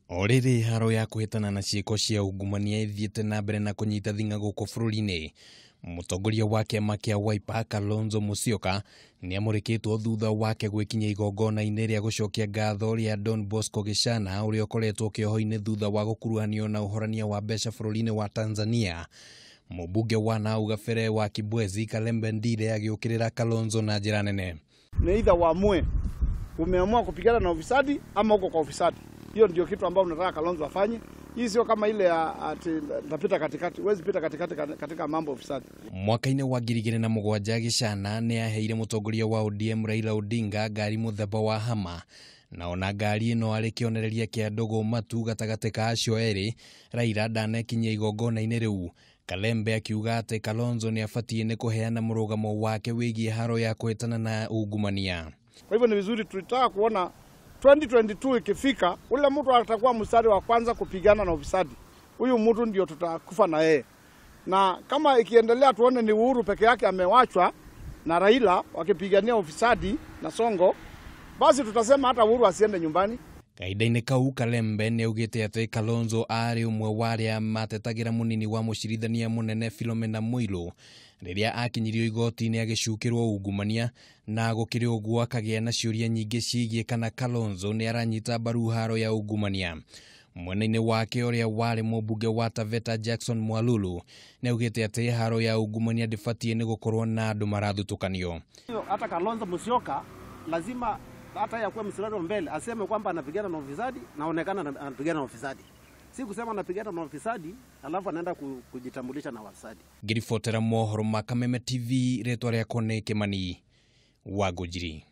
Oriri haro ya kuhitana na ciiko cia ungumania ithiite na mbere na kunyita thinga guku bururi-ini. Mutongoria wa kiama kia Wiper Kalonzo Musyoka ni amurikitwo thutha wake gwikinya igongona-ini ria gucokia ngatho ria Don Bosco Gishana uria ukoretwo kioho-ini thutha wa gukuruhanio na uhorania wa mbeca bururi-ini wa Tanzania. Mubunge wa nau gabere wa Kibwezi Kalembe Ndile agiukirira Kalonzo na njira nene. Ni either waamue umeamua kupigana na ufisadi ama uko kwa ufisadi. Hiyo ndio kitu ambao unataka Kalonzo afanye. Hii sio kama ile ati ndapita katikati. Huwezi pita katikati katika mambo ufisadi. Mwaka-ini wa 2007 Gishana ni aheire mutongoria wa ODM Raila Odinga ngari muthemba wa Hama. Na ona ngari ino ari kionereria kia ndogo matu gatagate ka acio eri. Raila ndanekinyia igongona-ini riu. Kalembe akiuga ati Kalonzo ni abatie ni kuheana murugamo wake wigie haro ya kuhitana na ungumania. Kwa hivyo ni vizuri tulitaka kuona 2022 ikifika ule mtu atakuwa mstari wa kwanza kupigana na ufisadi. Huyu mtu ndio tutakufa na yeye. Na kama ikiendelea tuone ni Uhuru peke yake amewachwa na Raila wakipigania ufisadi na Songo, basi tutasema hata Uhuru asiende nyumbani. Kaida-ini kau Kalembe ni augite ati Kalonzo ari umwe waria matetagira munini wa mucirithania munene Philomena Mwilu riria akinyirio igoti-ini agicukirwo ungumania na gukiri uguo akagia na ciuria nyingi ciigie kana Kalonzo ni aranyita mbaru haro ya ungumania. Mwena-ini wake uria wari mubunge wa Taveta Jackson Mwalulu ni augite ati haro ya ungumania ndibatie ni gukorwo na andu marathutukanio. Hata Kalonzo Musyoka lazima hata yakuwa mstari wa mbele aseme kwamba anapigana na ufisadi, naonekana anapigana na ufisadi. Si kusema anapigana na ufisadi alafu anaenda kujitambulisha na wafisadi. Ngiribotera mohoro ma Kameme TV, retwa riakwa ni Kimani Wangũnjiri.